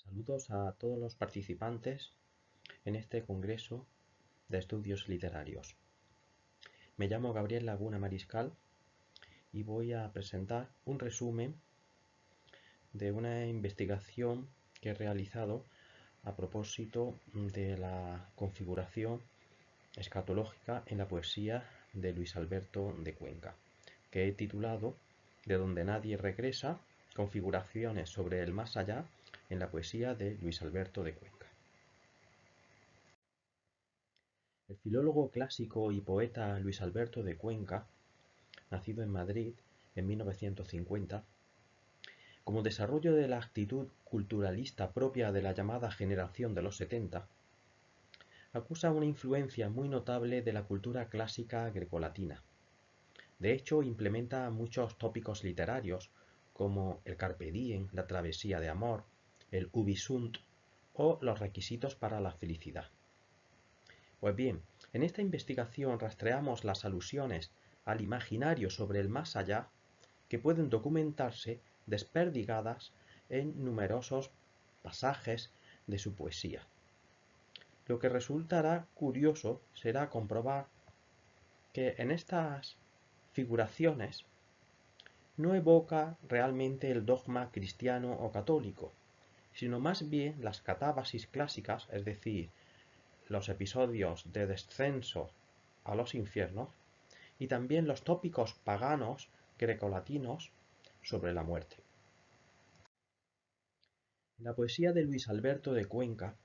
Saludos a todos los participantes en este Congreso de Estudios Literarios. Me llamo Gabriel Laguna Mariscal y voy a presentar un resumen de una investigación que he realizado a propósito de la configuración escatológica en la poesía de Luis Alberto de Cuenca, que he titulado De donde nadie regresa, configuraciones sobre el más allá en la poesía de Luis Alberto de Cuenca. El filólogo clásico y poeta Luis Alberto de Cuenca, nacido en Madrid en 1950, como desarrollo de la actitud culturalista propia de la llamada generación de los 70, acusa una influencia muy notable de la cultura clásica grecolatina. De hecho, implementa muchos tópicos literarios como el carpe diem, la travesía de amor, el ubi sunt o los requisitos para la felicidad. Pues bien, en esta investigación rastreamos las alusiones al imaginario sobre el más allá que pueden documentarse desperdigadas en numerosos pasajes de su poesía. Lo que resultará curioso será comprobar que en estas figuraciones no evoca realmente el dogma cristiano o católico, sino más bien las catábasis clásicas, es decir, los episodios de descenso a los infiernos y también los tópicos paganos grecolatinos sobre la muerte. En la poesía de Luis Alberto de Cuenca,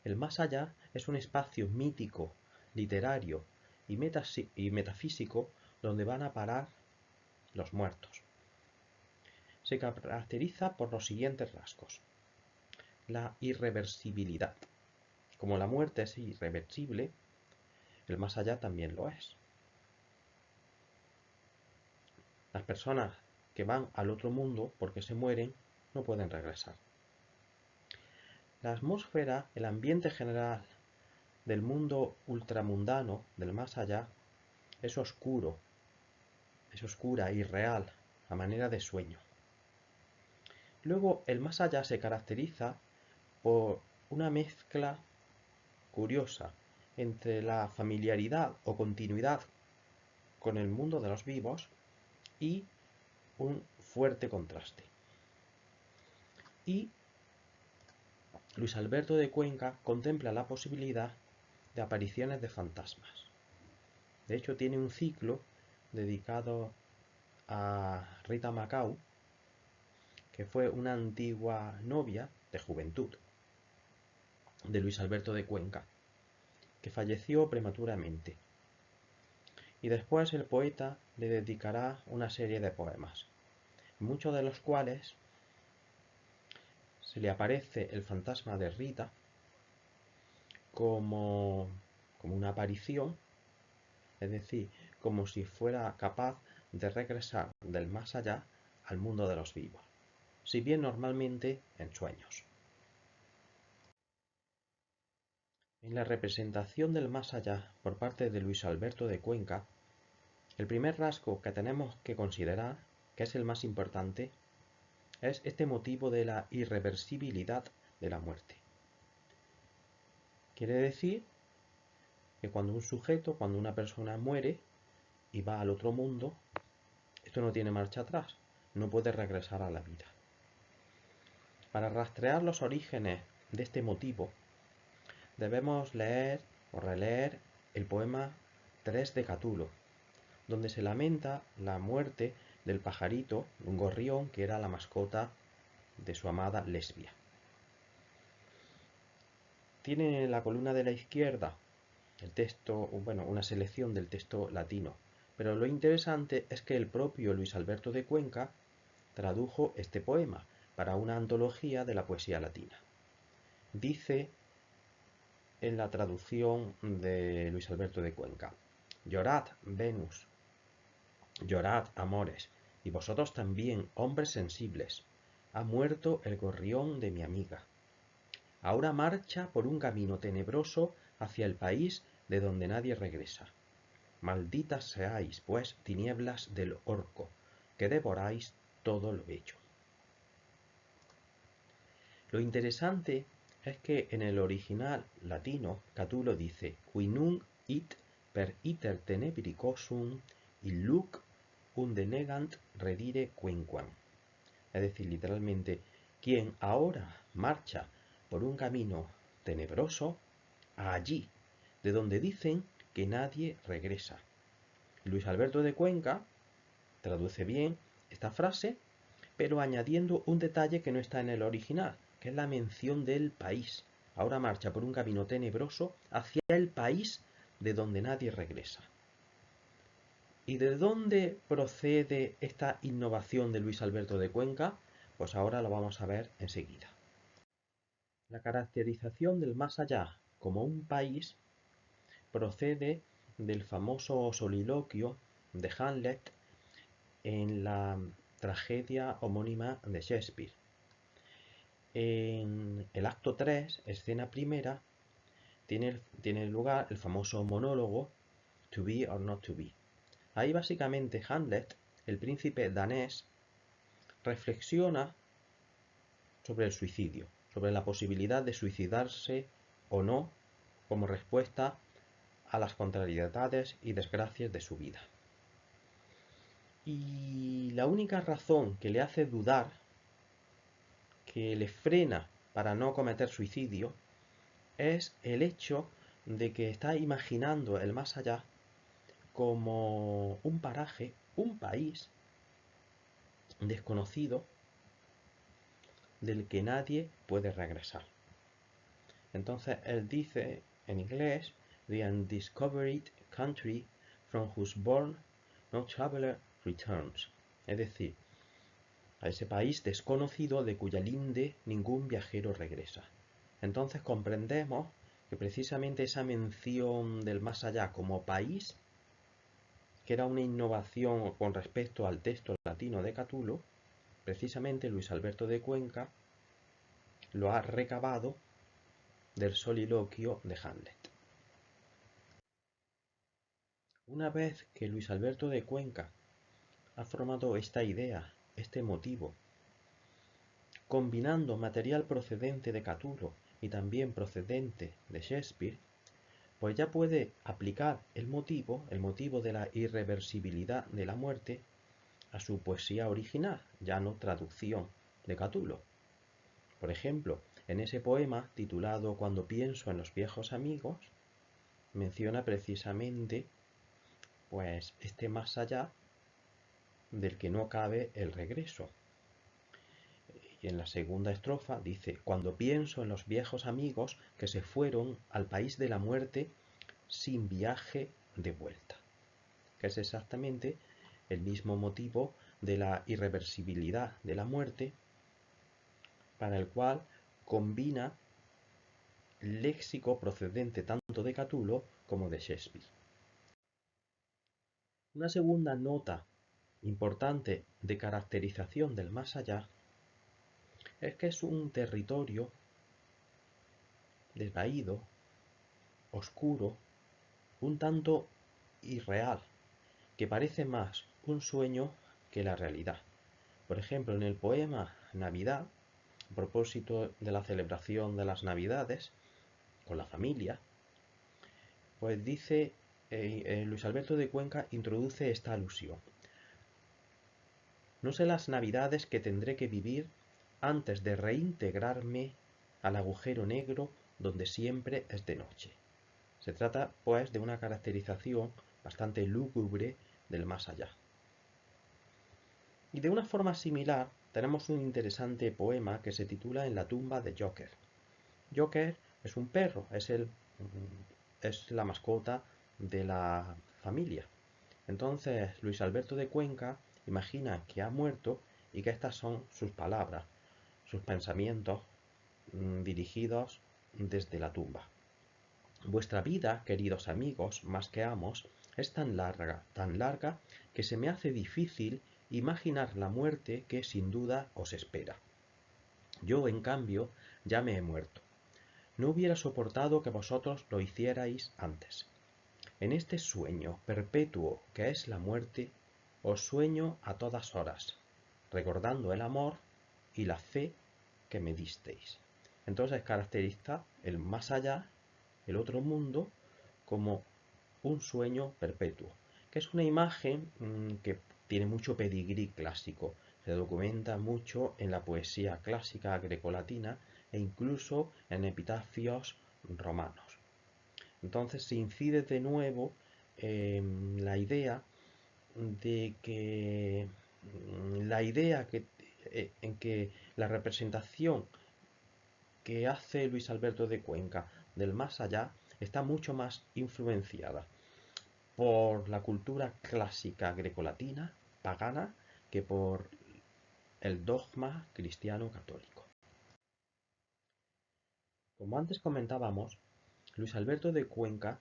el más allá es un espacio mítico, literario y metafísico donde van a parar los muertos. Se caracteriza por los siguientes rasgos. La irreversibilidad. Como la muerte es irreversible, el más allá también lo es. Las personas que van al otro mundo porque se mueren no pueden regresar. La atmósfera, el ambiente general del mundo ultramundano, del más allá, es oscura, irreal, a manera de sueño. Luego, el más allá se caracteriza por una mezcla curiosa entre la familiaridad o continuidad con el mundo de los vivos y un fuerte contraste. Y Luis Alberto de Cuenca contempla la posibilidad de apariciones de fantasmas. De hecho, tiene un ciclo dedicado a Rita Macau, que fue una antigua novia de juventud de Luis Alberto de Cuenca, que falleció prematuramente. Y después el poeta le dedicará una serie de poemas, muchos de los cuales se le aparece el fantasma de Rita como una aparición, es decir, como si fuera capaz de regresar del más allá al mundo de los vivos, si bien normalmente en sueños. En la representación del más allá por parte de Luis Alberto de Cuenca, el primer rasgo que tenemos que considerar, que es el más importante, es este motivo de la irreversibilidad de la muerte. Quiere decir que cuando una persona muere y va al otro mundo, esto no tiene marcha atrás, no puede regresar a la vida. Para rastrear los orígenes de este motivo, debemos leer o releer el poema 3 de Catulo, donde se lamenta la muerte del pajarito, un gorrión que era la mascota de su amada Lesbia. Tiene en la columna de la izquierda el texto, una selección del texto latino, pero lo interesante es que el propio Luis Alberto de Cuenca tradujo este poema para una antología de la poesía latina. Dice en la traducción de Luis Alberto de Cuenca: llorad, Venus, llorad, amores, y vosotros también, hombres sensibles, ha muerto el gorrión de mi amiga. Ahora marcha por un camino tenebroso hacia el país de donde nadie regresa. Malditas seáis, pues, tinieblas del orco, que devoráis todo lo bello. Lo interesante es que en el original latino Catulo dice qui nunc it per iter tenebricosum illuc unde negant redire quenquam. Es decir, literalmente, quien ahora marcha por un camino tenebroso, allí, de donde dicen que nadie regresa. Luis Alberto de Cuenca traduce bien esta frase, pero añadiendo un detalle que no está en el original, que es la mención del país. Ahora marcha por un camino tenebroso hacia el país de donde nadie regresa. ¿Y de dónde procede esta innovación de Luis Alberto de Cuenca? Pues ahora lo vamos a ver enseguida. La caracterización del más allá como un país procede del famoso soliloquio de Hamlet en la tragedia homónima de Shakespeare. En el acto 3, escena primera, tiene lugar el famoso monólogo To be or not to be. Ahí básicamente Hamlet, el príncipe danés, reflexiona sobre el suicidio, sobre la posibilidad de suicidarse o no como respuesta a las contrariedades y desgracias de su vida. Y la única razón que le hace dudar, que le frena para no cometer suicidio, es el hecho de que está imaginando el más allá como un paraje, un país desconocido del que nadie puede regresar. Entonces él dice en inglés, The undiscovered country from whose bourne no traveler returns. Es decir, a ese país desconocido de cuya linde ningún viajero regresa. Entonces comprendemos que precisamente esa mención del más allá como país, que era una innovación con respecto al texto latino de Catulo, precisamente Luis Alberto de Cuenca lo ha recabado del soliloquio de Hamlet. Una vez que Luis Alberto de Cuenca ha formado esta idea, este motivo, combinando material procedente de Catulo y también procedente de Shakespeare, pues ya puede aplicar el motivo de la irreversibilidad de la muerte, a su poesía original, ya no traducción de Catulo. Por ejemplo, en ese poema titulado Cuando pienso en los viejos amigos, menciona precisamente pues este más allá del que no cabe el regreso. Y en la segunda estrofa dice, cuando pienso en los viejos amigos que se fueron al país de la muerte sin viaje de vuelta, que es exactamente el mismo motivo de la irreversibilidad de la muerte, para el cual combina léxico procedente tanto de Catulo como de Shakespeare. Una segunda nota importante de caracterización del más allá es que es un territorio desvaído, oscuro, un tanto irreal, que parece más un sueño que la realidad. Por ejemplo, en el poema Navidad, a propósito de la celebración de las Navidades con la familia, pues dice Luis Alberto de Cuenca introduce esta alusión. No sé las Navidades que tendré que vivir antes de reintegrarme al agujero negro donde siempre es de noche. Se trata, pues, de una caracterización bastante lúgubre del más allá. Y de una forma similar, tenemos un interesante poema que se titula En la tumba de Joker. Joker es un perro, es la mascota de la familia. Entonces, Luis Alberto de Cuenca imagina que ha muerto y que estas son sus palabras, sus pensamientos dirigidos desde la tumba. Vuestra vida, queridos amigos, más que amos, es tan larga, que se me hace difícil imaginar la muerte que sin duda os espera. Yo, en cambio, ya me he muerto. No hubiera soportado que vosotros lo hicierais antes. En este sueño perpetuo que es la muerte, os sueño a todas horas, recordando el amor y la fe que me disteis. Entonces caracteriza el más allá, el otro mundo, como un sueño perpetuo, que es una imagen que tiene mucho pedigrí clásico. Se documenta mucho en la poesía clásica grecolatina e incluso en epitafios romanos. Entonces se incide de nuevo la idea de que en que la representación que hace Luis Alberto de Cuenca del más allá está mucho más influenciada por la cultura clásica grecolatina, pagana, que por el dogma cristiano católico. Como antes comentábamos, Luis Alberto de Cuenca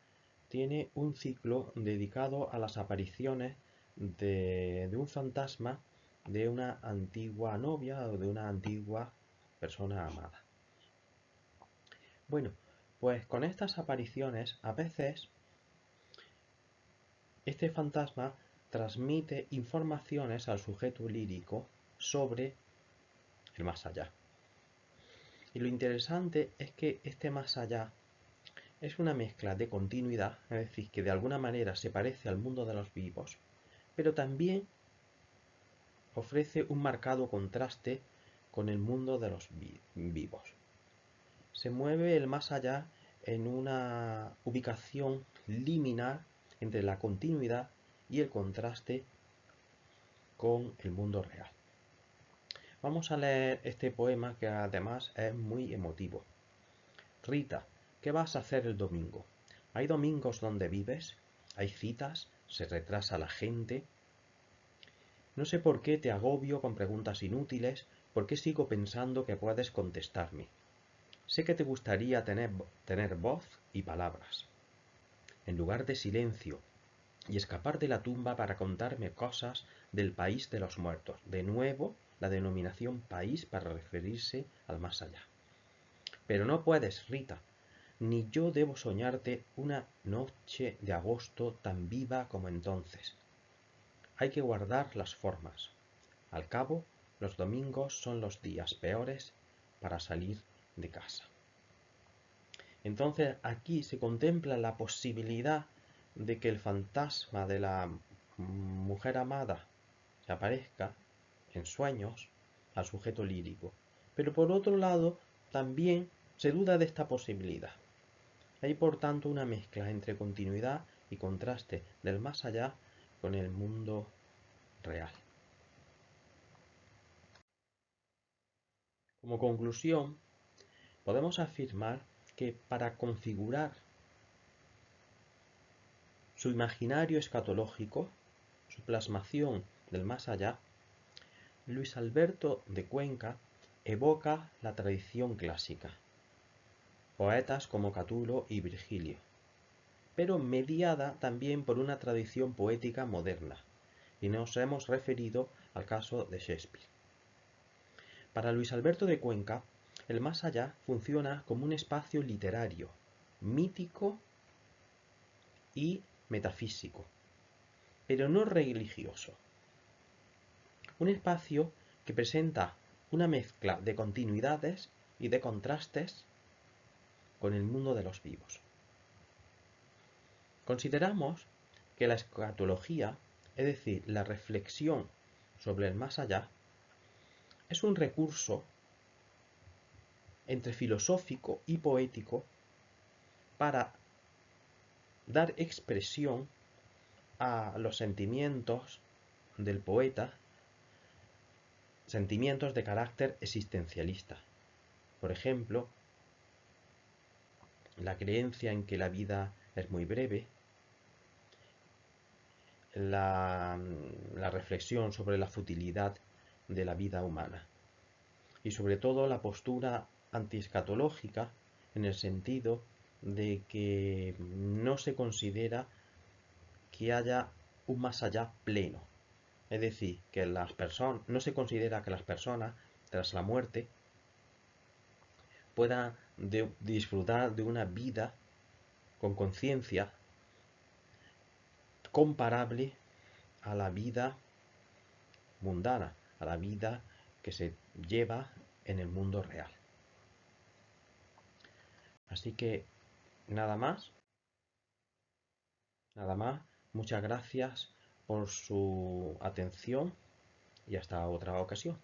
tiene un ciclo dedicado a las apariciones de un fantasma de una antigua novia o de una antigua persona amada. Bueno, pues con estas apariciones a veces este fantasma transmite informaciones al sujeto lírico sobre el más allá. Y lo interesante es que este más allá es una mezcla de continuidad, es decir, que de alguna manera se parece al mundo de los vivos, pero también ofrece un marcado contraste con el mundo de los vivos. Se mueve el más allá en una ubicación liminar entre la continuidad y el contraste con el mundo real. Vamos a leer este poema que además es muy emotivo. Rita, ¿qué vas a hacer el domingo? ¿Hay domingos donde vives? ¿Hay citas? ¿Se retrasa la gente? No sé por qué te agobio con preguntas inútiles, por qué sigo pensando que puedes contestarme. Sé que te gustaría tener voz y palabras, en lugar de silencio, y escapar de la tumba para contarme cosas del país de los muertos. De nuevo, la denominación país para referirse al más allá. Pero no puedes, Rita, ni yo debo soñarte una noche de agosto tan viva como entonces. Hay que guardar las formas. Al cabo, los domingos son los días peores para salir de casa. Entonces aquí se contempla la posibilidad de que el fantasma de la mujer amada se aparezca en sueños al sujeto lírico. Pero por otro lado, también se duda de esta posibilidad. Hay por tanto una mezcla entre continuidad y contraste del más allá con el mundo real. Como conclusión, podemos afirmar que para configurar su imaginario escatológico, su plasmación del más allá, Luis Alberto de Cuenca evoca la tradición clásica, poetas como Catulo y Virgilio, pero mediada también por una tradición poética moderna, y nos hemos referido al caso de Shakespeare. Para Luis Alberto de Cuenca, el más allá funciona como un espacio literario, mítico y metafísico, pero no religioso. Un espacio que presenta una mezcla de continuidades y de contrastes con el mundo de los vivos. Consideramos que la escatología, es decir, la reflexión sobre el más allá, es un recurso entre filosófico y poético para dar expresión a los sentimientos del poeta, sentimientos de carácter existencialista. Por ejemplo, la creencia en que la vida es muy breve, la reflexión sobre la futilidad de la vida humana y sobre todo la postura antiescatológica en el sentido de que no se considera que haya un más allá pleno. Es decir, que no se considera que las personas tras la muerte puedan disfrutar de una vida con conciencia comparable a la vida mundana, a la vida que se lleva en el mundo real. Así que nada más, nada más. Muchas gracias por su atención y hasta otra ocasión.